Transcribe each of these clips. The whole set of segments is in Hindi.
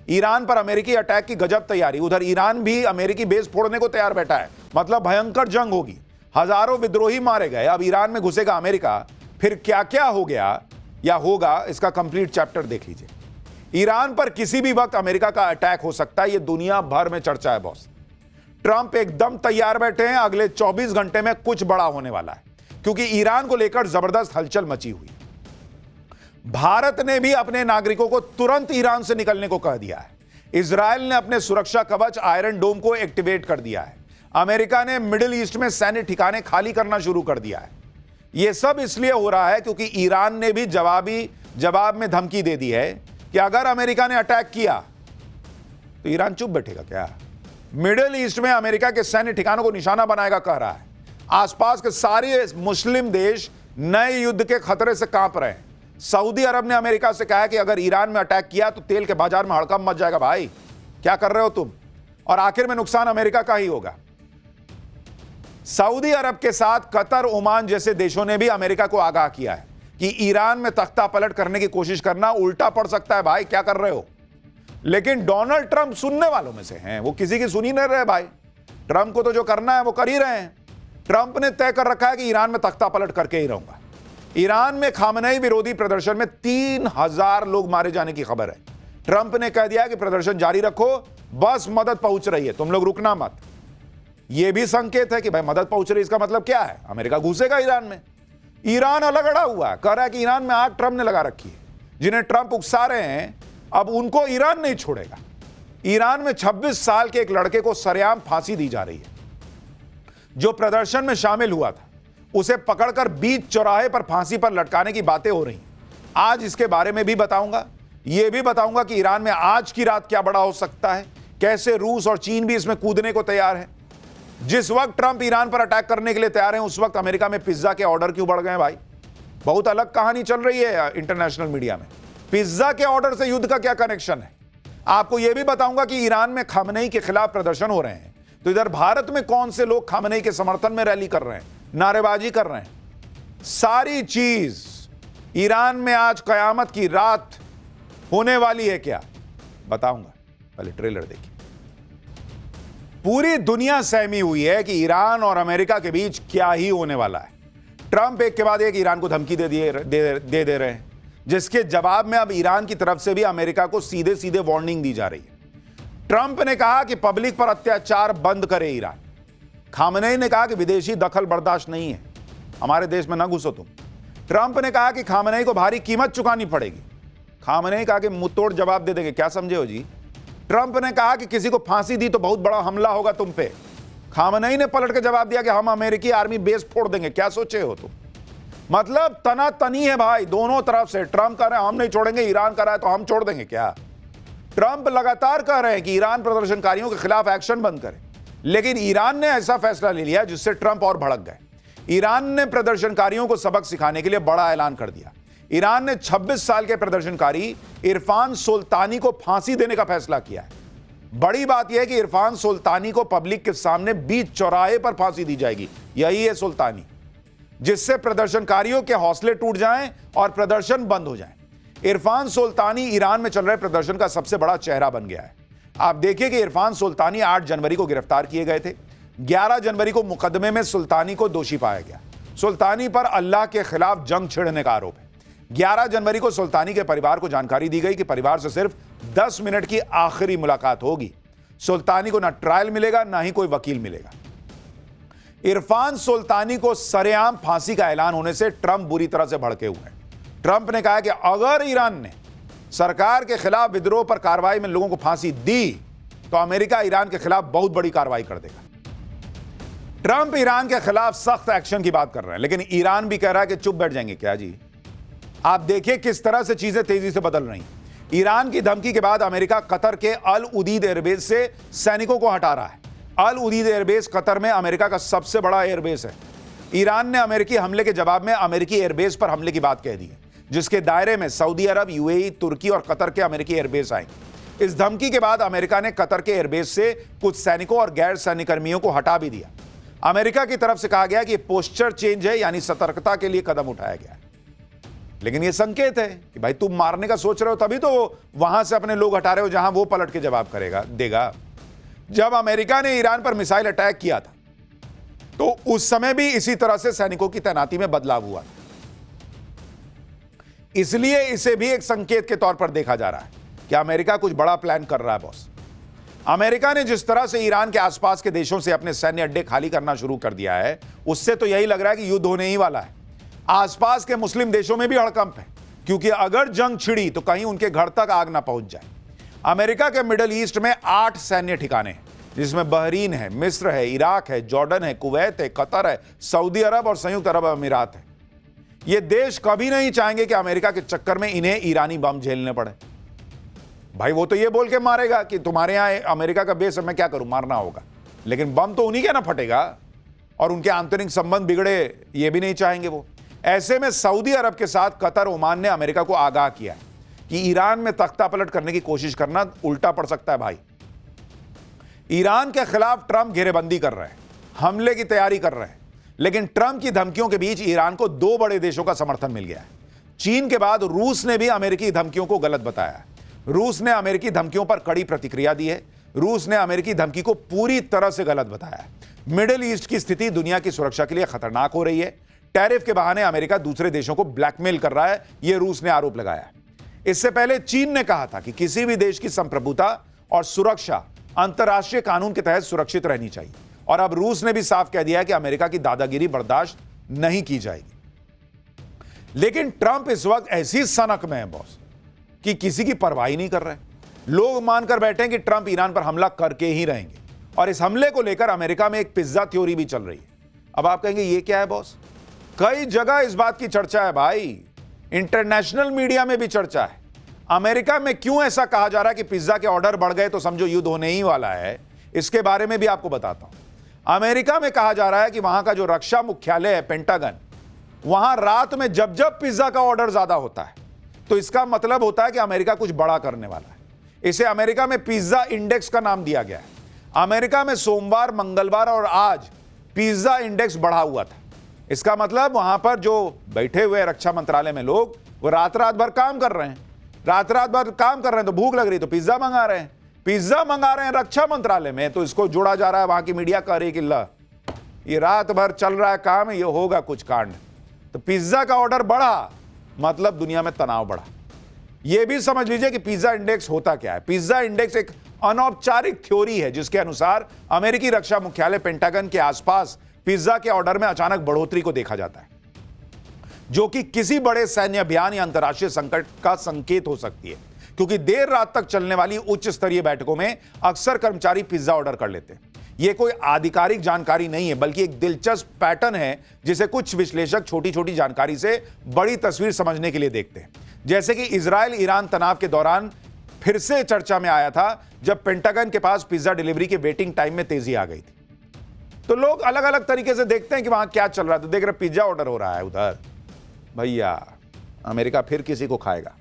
ईरान पर अमेरिकी अटैक की गजब तैयारी। उधर ईरान भी अमेरिकी बेस फोड़ने को तैयार बैठा है, मतलब भयंकर जंग होगी, हजारों विद्रोही मारे गए। अब ईरान में घुसेगा अमेरिका, फिर क्या क्या हो गया या होगा, इसका कंप्लीट चैप्टर देख लीजिए। ईरान पर किसी भी वक्त अमेरिका का अटैक हो सकता है, यह दुनिया भर में चर्चा है बॉस। ट्रंप एकदम तैयार बैठे हैं, अगले 24 घंटे में कुछ बड़ा होने वाला है, क्योंकि ईरान को लेकर जबरदस्त हलचल मची हुई है। भारत ने भी अपने नागरिकों को तुरंत ईरान से निकलने को कह दिया है। इजरायल ने अपने सुरक्षा कवच आयरन डोम को एक्टिवेट कर दिया है। अमेरिका ने मिडिल ईस्ट में सैन्य ठिकाने खाली करना शुरू कर दिया है। यह सब इसलिए हो रहा है क्योंकि ईरान ने भी जवाब में धमकी दे दी है कि अगर अमेरिका ने अटैक किया तो ईरान चुप बैठेगा क्या। मिडिल ईस्ट में अमेरिका के सैन्य ठिकानों को निशाना बनाएगा कह रहा है। आसपास के सारे मुस्लिम देश नए युद्ध के खतरे से कांप रहे हैं। सऊदी अरब ने अमेरिका से कहा कि अगर ईरान में अटैक किया तो तेल के बाजार में हड़कंप मच जाएगा। भाई क्या कर रहे हो तुम, और आखिर में नुकसान अमेरिका का ही होगा। सऊदी अरब के साथ कतर, ओमान जैसे देशों ने भी अमेरिका को आगाह किया है कि ईरान में तख्ता पलट करने की कोशिश करना उल्टा पड़ सकता है। भाई क्या कर रहे हो। लेकिन डोनाल्ड ट्रंप सुनने वालों में से हैं, वो किसी की सुनी नहीं रहे। भाई ट्रंप को तो जो करना है वो कर ही रहे हैं। ट्रंप ने तय कर रखा है कि ईरान में तख्ता पलट करके ही रहूंगा। ईरान में खामनेई विरोधी प्रदर्शन में 3000 लोग मारे जाने की खबर है। ट्रंप ने कह दिया कि प्रदर्शन जारी रखो, बस मदद पहुंच रही है, तुम लोग रुकना मत। यह भी संकेत है कि भाई मदद पहुंच रही है, इसका मतलब क्या है, अमेरिका घुसेगा ईरान में। ईरान अलग अड़ा हुआ है, कह रहा है कि ईरान में आग ट्रंप ने लगा रखी है। जिन्हें ट्रंप उकसा रहे हैं, अब उनको ईरान नहीं छोड़ेगा। ईरान में 26 साल के एक लड़के को सरेआम फांसी दी जा रही है। जो प्रदर्शन में शामिल हुआ था उसे पकड़कर बीच चौराहे पर फांसी पर लटकाने की बातें हो रही। आज इसके बारे में भी बताऊंगा। यह भी बताऊंगा कि ईरान में आज की रात क्या बड़ा हो सकता है, कैसे रूस और चीन भी इसमें कूदने को तैयार है। जिस वक्त ट्रंप ईरान पर अटैक करने के लिए तैयार हैं, उस वक्त अमेरिका में पिज्जा के ऑर्डर क्यों बढ़ गए। भाई बहुत अलग कहानी चल रही है इंटरनेशनल मीडिया में। पिज्जा के ऑर्डर से युद्ध का क्या कनेक्शन है। आपको यह भी बताऊंगा कि ईरान में खामनेई के खिलाफ प्रदर्शन हो रहे हैं, तो इधर भारत में कौन से लोग खामनेई के समर्थन में रैली कर रहे हैं, नारेबाजी कर रहे हैं। सारी चीज ईरान में आज कयामत की रात होने वाली है क्या, बताऊंगा। पहले ट्रेलर देखिए। पूरी दुनिया सहमी हुई है कि ईरान और अमेरिका के बीच क्या ही होने वाला है। ट्रंप एक के बाद एक ईरान को धमकी दे रहे हैं, जिसके जवाब में अब ईरान की तरफ से भी अमेरिका को सीधे सीधे वार्निंग दी जा रही है। ट्रंप ने कहा कि पब्लिक पर अत्याचार बंद करे ईरान। खामनेई ने कहा कि विदेशी दखल बर्दाश्त नहीं है, हमारे देश में ना घुसो तुम। ट्रंप ने कहा कि खामनेई को भारी कीमत चुकानी पड़ेगी। खामनेई कहा कि मुंहतोड़ जवाब दे देंगे, क्या समझे हो जी। ट्रंप ने कहा कि किसी को फांसी दी तो बहुत बड़ा हमला होगा तुम पे। खामनेई ने पलट के जवाब दिया कि हम अमेरिकी आर्मी बेस फोड़ देंगे, क्या सोचे हो तुम। मतलब तना तनी है भाई दोनों तरफ से। ट्रंप कह रहे हैं हम नहीं छोड़ेंगे, ईरान कह रहा है तो हम छोड़ देंगे क्या। ट्रंप लगातार कह रहे हैं कि ईरान प्रदर्शनकारियों के खिलाफ एक्शन बंद करे, लेकिन ईरान ने ऐसा फैसला ले लिया जिससे ट्रंप और भड़क गए। ईरान ने प्रदर्शनकारियों को सबक सिखाने के लिए बड़ा ऐलान कर दिया। ईरान ने 26 साल के प्रदर्शनकारी इरफान सुल्तानी को फांसी देने का फैसला किया है। बड़ी बात यह है कि इरफान सुल्तानी को पब्लिक के सामने बीच चौराहे पर फांसी दी जाएगी। यही है सुल्तानी, जिससे प्रदर्शनकारियों के हौसले टूट जाएं और प्रदर्शन बंद हो जाएं। इरफान सुल्तानी ईरान में चल रहे प्रदर्शन का सबसे बड़ा चेहरा बन गया है। आप देखिए कि इरफान सुल्तानी 8 जनवरी को गिरफ्तार किए गए थे। 11 जनवरी को मुकदमे में सुल्तानी को दोषी पाया गया। सुल्तानी पर अल्लाह के खिलाफ जंग छिड़ने का आरोप है। 11 जनवरी को सुल्तानी के परिवार को जानकारी दी गई कि परिवार से सिर्फ 10 मिनट की आखिरी मुलाकात होगी। सुल्तानी को ना ट्रायल मिलेगा, ना ही कोई वकील मिलेगा। इरफान सुल्तानी को सरेआम फांसी का ऐलान होने से ट्रंप बुरी तरह से भड़के हुए हैं। ट्रंप ने कहा कि अगर ईरान ने सरकार के खिलाफ विद्रोह पर कार्रवाई में लोगों को फांसी दी तो अमेरिका ईरान के खिलाफ बहुत बड़ी कार्रवाई कर देगा। ट्रंप ईरान के खिलाफ सख्त एक्शन की बात कर रहे हैं, लेकिन ईरान भी कह रहा है कि चुप बैठ जाएंगे क्या जी। आप देखिए किस तरह से चीजें तेजी से बदल रही हैं। ईरान की धमकी के बाद अमेरिका कतर के अल उदीद एयरबेस से सैनिकों को हटा रहा है। अल उदीद एयरबेस कतर में अमेरिका का सबसे बड़ा एयरबेस है। ईरान ने अमेरिकी हमले के जवाब में अमेरिकी एयरबेस पर हमले की बात कह दी है, जिसके दायरे में सऊदी अरब, यूएई, तुर्की और कतर के अमेरिकी एयरबेस आएंगे। इस धमकी के बाद अमेरिका ने कतर के एयरबेस से कुछ सैनिकों और गैर सैन्य कर्मियों को हटा भी दिया। अमेरिका की तरफ से कहा गया कि पोस्चर चेंज है, यानी सतर्कता के लिए कदम उठाया गया है। लेकिन यह संकेत है कि भाई तुम मारने का सोच रहे हो, तभी तो वहां से अपने लोग हटा रहे हो जहां वो पलट के जवाब देगा। जब अमेरिका ने ईरान पर मिसाइल अटैक किया था तो उस समय भी इसी तरह से सैनिकों की तैनाती में बदलाव हुआ, इसलिए इसे भी एक संकेत के तौर पर देखा जा रहा है कि अमेरिका कुछ बड़ा प्लान कर रहा है बॉस। अमेरिका ने जिस तरह से ईरान के आसपास के देशों से अपने सैन्य अड्डे खाली करना शुरू कर दिया है, उससे तो यही लग रहा है कि युद्ध होने ही वाला है। आसपास के मुस्लिम देशों में भी हड़कंप है, क्योंकि अगर जंग छिड़ी तो कहीं उनके घर तक आग ना पहुंच जाए। अमेरिका के मिडिल ईस्ट में 8 सैन्य ठिकाने हैं, जिसमें बहरीन है, मिस्र है, इराक है, जॉर्डन है, कुवैत है, कतर है, सऊदी अरब और संयुक्त अरब अमीरात है। ये देश कभी नहीं चाहेंगे कि अमेरिका के चक्कर में इन्हें ईरानी बम झेलने पड़े। भाई वो तो ये बोल के मारेगा कि तुम्हारे यहां अमेरिका का बेस है, मैं क्या करूं, मारना होगा, लेकिन बम तो उन्हीं के ना फटेगा, और उनके आंतरिक संबंध बिगड़े ये भी नहीं चाहेंगे वो। ऐसे में सऊदी अरब के साथ कतर, ओमान ने अमेरिका को आगाह किया कि ईरान में तख्ता पलट करने की कोशिश करना उल्टा पड़ सकता है। भाई ईरान के खिलाफ ट्रंप घेरेबंदी कर रहे हैं, हमले की तैयारी कर रहे हैं, लेकिन ट्रंप की धमकियों के बीच ईरान को 2 बड़े देशों का समर्थन मिल गया है। चीन के बाद रूस ने भी अमेरिकी धमकियों को गलत बताया है। रूस ने अमेरिकी धमकियों पर कड़ी प्रतिक्रिया दी है। रूस ने अमेरिकी धमकी को पूरी तरह से गलत बताया है। मिडिल ईस्ट की स्थिति दुनिया की सुरक्षा के लिए खतरनाक हो रही है। टैरिफ के बहाने अमेरिका दूसरे देशों को ब्लैकमेल कर रहा है, यह रूस ने आरोप लगाया। इससे पहले चीन ने कहा था कि किसी भी देश की संप्रभुता और सुरक्षा अंतर्राष्ट्रीय कानून के तहत सुरक्षित रहनी चाहिए, और अब रूस ने भी साफ कह दिया है कि अमेरिका की दादागिरी बर्दाश्त नहीं की जाएगी। लेकिन ट्रंप इस वक्त ऐसी सनक में है बॉस कि किसी की परवाह नहीं कर रहे। लोग मानकर बैठे हैं कि ट्रंप ईरान पर हमला करके ही रहेंगे, और इस हमले को लेकर अमेरिका में एक पिज्जा थ्योरी भी चल रही है। अब आप कहेंगे ये क्या है बॉस? कई जगह इस बात की चर्चा है भाई, इंटरनेशनल मीडिया में भी चर्चा है। अमेरिका में क्यों ऐसा कहा जा रहा है कि पिज्जा के ऑर्डर बढ़ गए तो समझो युद्ध होने ही वाला है, इसके बारे में भी आपको बताता हूं। अमेरिका में कहा जा रहा है कि वहां का जो रक्षा मुख्यालय है, पेंटागन, वहां रात में जब जब पिज्जा का ऑर्डर ज्यादा होता है तो इसका मतलब होता है कि अमेरिका कुछ बड़ा करने वाला है। इसे अमेरिका में पिज्जा इंडेक्स का नाम दिया गया है। अमेरिका में सोमवार, मंगलवार और आज पिज्जा इंडेक्स बढ़ा हुआ था। इसका मतलब वहां पर जो बैठे हुए रक्षा मंत्रालय में लोग, वो रात रात भर काम कर रहे हैं, रात रात भर काम कर रहे हैं, तो भूख लग रही तो पिज्जा मंगा रहे हैं, पिज्जा मंगा रहे हैं रक्षा मंत्रालय में, तो इसको जोड़ा जा रहा है, वहां की मीडिया कह रही है कि ला ये रात भर चल रहा है काम, ये होगा कुछ कांड। तो पिज्जा का ऑर्डर बढ़ा मतलब दुनिया में तनाव बढ़ा। यह भी समझ लीजिए कि पिज्जा इंडेक्स होता क्या है। पिज्जा इंडेक्स एक अनौपचारिक थ्योरी है जिसके अनुसार अमेरिकी रक्षा मुख्यालय पेंटागन के आसपास पिज्जा के ऑर्डर में अचानक बढ़ोतरी को देखा जाता है, जो कि किसी बड़े सैन्य अभियान या अंतर्राष्ट्रीय संकट का संकेत हो सकती है, क्योंकि देर रात तक चलने वाली उच्च स्तरीय बैठकों में अक्सर कर्मचारी पिज्जा ऑर्डर कर लेते हैं। यह कोई आधिकारिक जानकारी नहीं है, बल्कि एक दिलचस्प पैटर्न है जिसे कुछ विश्लेषक छोटी छोटी जानकारी से बड़ी तस्वीर समझने के लिए देखते हैं। जैसे कि इजराइल ईरान तनाव के दौरान फिर से चर्चा में आया था, जब पेंटागन के पास पिज्जा डिलीवरी के वेटिंग टाइम में तेजी आ गई थी। तो लोग अलग अलग तरीके से देखते हैं कि वहां क्या चल रहा है, तो देख रहे पिज्जा ऑर्डर हो रहा है उधर, भैया अमेरिका फिर किसी को खाएगा।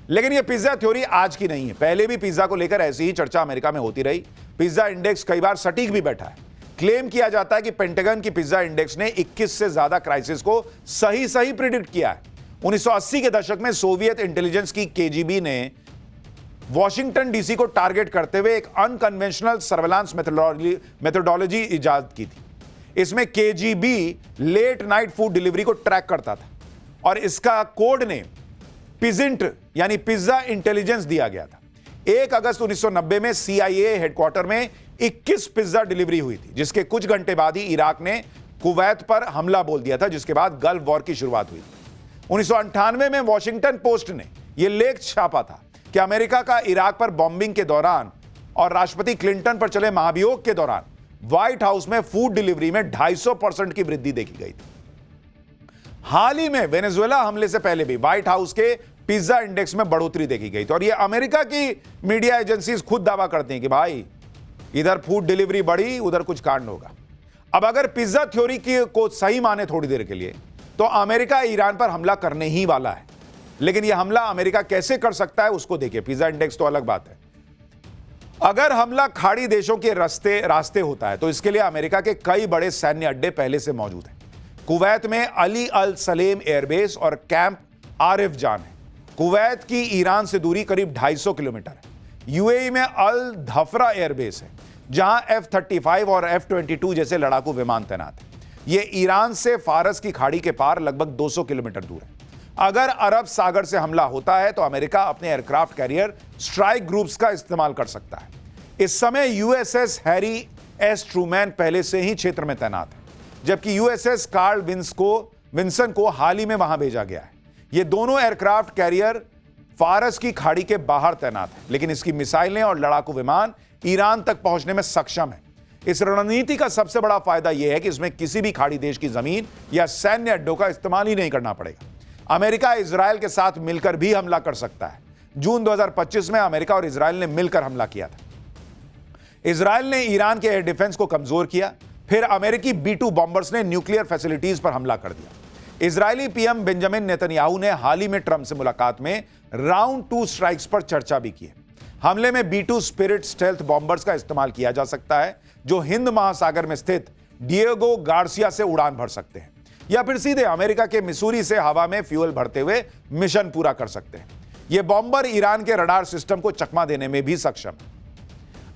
लेकिन यह पिज्जा थ्योरी आज की नहीं है, पहले भी पिज्जा को लेकर ऐसी ही चर्चा अमेरिका में होती रही। पिज्जा इंडेक्स कई बार सटीक भी बैठा है। क्लेम किया जाता है कि पेंटागन की पिज्जा इंडेक्स ने 21 से ज्यादा क्राइसिस को सही प्रिडिक्ट किया है। 1980 के दशक में सोवियत इंटेलिजेंस की केजीबी ने वॉशिंगटन डीसी को टारगेट करते हुए एक अनकन्वेंशनल सर्वेलांस मेथोडोलॉजी इजाद की थी। इसमें KGB late night food delivery को ट्रैक करता था, और इसका कोड ने पिजेंट यानी पिज्जा इंटेलिजेंस दिया गया था। 1 अगस्त 1990 में CIA हेडक्वार्टर में 21 पिज्जा डिलीवरी हुई थी, जिसके कुछ घंटे बाद ही इराक ने कुवैत पर हमला बोल दिया था, जिसके बाद गल्फ वॉर की शुरुआत हुई। 1998 में वॉशिंगटन पोस्ट ने यह लेख छापा था कि अमेरिका का इराक पर बॉम्बिंग के दौरान और राष्ट्रपति क्लिंटन पर चले महाभियोग के दौरान व्हाइट हाउस में फूड डिलीवरी में 250% की वृद्धि देखी गई थी। हाल ही में वेनेजुएला हमले से पहले भी व्हाइट हाउस के पिज्जा इंडेक्स में बढ़ोतरी देखी गई थी, और यह अमेरिका की मीडिया एजेंसीज खुद दावा करती हैं कि भाई इधर फूड डिलीवरी बढ़ी, उधर कुछ कांड होगा। अब अगर पिज्जा थ्योरी को सही माने थोड़ी देर के लिए, तो अमेरिका ईरान पर हमला करने ही वाला है। लेकिन यह हमला अमेरिका कैसे कर सकता है उसको देखिए, पिज्जा इंडेक्स तो अलग बात है। अगर हमला खाड़ी देशों के रास्ते होता है तो इसके लिए अमेरिका के कई बड़े सैन्य अड्डे पहले से मौजूद हैं। कुवैत में अली अल सलेम एयरबेस और कैंप आरिफ जान है। कुवैत की ईरान से दूरी करीब 250 किलोमीटर है। यूएई में अल धफरा एयरबेस है, जहां F-35 और F-22 जैसे लड़ाकू विमान तैनात है। यह ईरान से फारस की खाड़ी के पार लगभग 200 किलोमीटर दूर है। अगर अरब सागर से हमला होता है तो अमेरिका अपने एयरक्राफ्ट कैरियर स्ट्राइक ग्रुप्स का इस्तेमाल कर सकता है। इस समय यूएसएस हैरी एस ट्रूमैन पहले से ही क्षेत्र में तैनात है, जबकि यूएसएस कार्ल विंसन को हाल ही में वहां भेजा गया है। ये दोनों एयरक्राफ्ट कैरियर फारस की खाड़ी के बाहर तैनात है, लेकिन इसकी मिसाइलें और लड़ाकू विमान ईरान तक पहुंचने में सक्षम है। इस रणनीति का सबसे बड़ा फायदा यह है कि इसमें किसी भी खाड़ी देश की जमीन या सैन्य अड्डों का इस्तेमाल ही नहीं करना पड़ेगा। अमेरिका इजराइल के साथ मिलकर भी हमला कर सकता है। जून 2025 में अमेरिका और इजराइल ने मिलकर हमला किया था। इजराइल ने ईरान के एयर डिफेंस को कमजोर किया, फिर अमेरिकी B-2 बॉम्बर्स ने न्यूक्लियर फैसिलिटीज पर हमला कर दिया। इजरायली पीएम बेंजामिन नेतन्याहू ने हाल ही में ट्रंप से मुलाकात में राउंड 2 स्ट्राइक्स पर चर्चा भी की है। हमले में B-2 स्पिरिट स्टेल्थ बॉम्बर्स का इस्तेमाल किया जा सकता है, जो हिंद महासागर में स्थित डिएगो गार्सिया से उड़ान भर सकते हैं या फिर सीधे अमेरिका के मिसूरी से हवा में फ्यूल भरते हुए मिशन पूरा कर सकते हैं। यह बॉम्बर ईरान के रडार सिस्टम को चकमा देने में भी सक्षम है।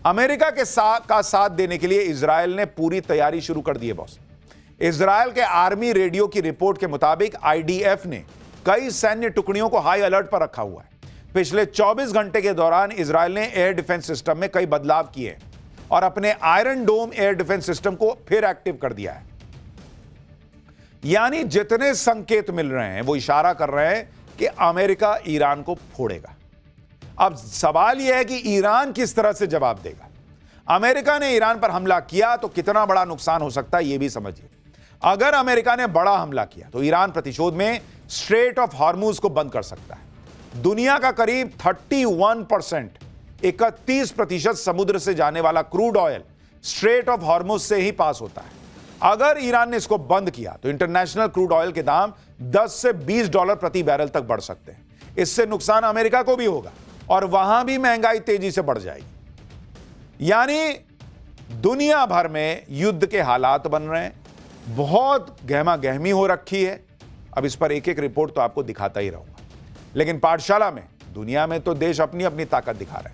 अमेरिका के साथ देने के लिए इजराइल ने पूरी तैयारी शुरू कर दी है बॉस। इजराइल के आर्मी रेडियो की रिपोर्ट के मुताबिक IDF ने कई सैन्य टुकड़ियों को हाई अलर्ट पर रखा हुआ है। पिछले 24 घंटे के दौरान इजराइल ने एयर डिफेंस सिस्टम में कई बदलाव किए और अपने आयरन डोम एयर डिफेंस सिस्टम को फिर एक्टिव कर दिया है। यानी जितने संकेत मिल रहे हैं वो इशारा कर रहे हैं कि अमेरिका ईरान को फोड़ेगा। अब सवाल यह है कि ईरान किस तरह से जवाब देगा। अमेरिका ने ईरान पर हमला किया तो कितना बड़ा नुकसान हो सकता है यह भी समझिए। अगर अमेरिका ने बड़ा हमला किया तो ईरान प्रतिशोध में स्ट्रेट ऑफ हॉर्मुज को बंद कर सकता है। दुनिया का करीब 31%, 31% समुद्र से जाने वाला crude oil straight of Hormuz से ही पास होता है। अगर ईरान ने इसको बंद किया तो इंटरनेशनल क्रूड ऑयल के दाम $10 से $20 प्रति बैरल तक बढ़ सकते हैं। इससे नुकसान अमेरिका को भी होगा और वहां भी महंगाई तेजी से बढ़ जाएगी। यानी दुनिया भर में युद्ध के हालात बन रहे हैं, बहुत गहमा गहमी हो रखी है। अब इस पर एक एक रिपोर्ट तो आपको दिखाता ही रहूंगा, लेकिन पाठशाला में दुनिया में तो देश अपनी अपनी ताकत दिखा रहे हैं।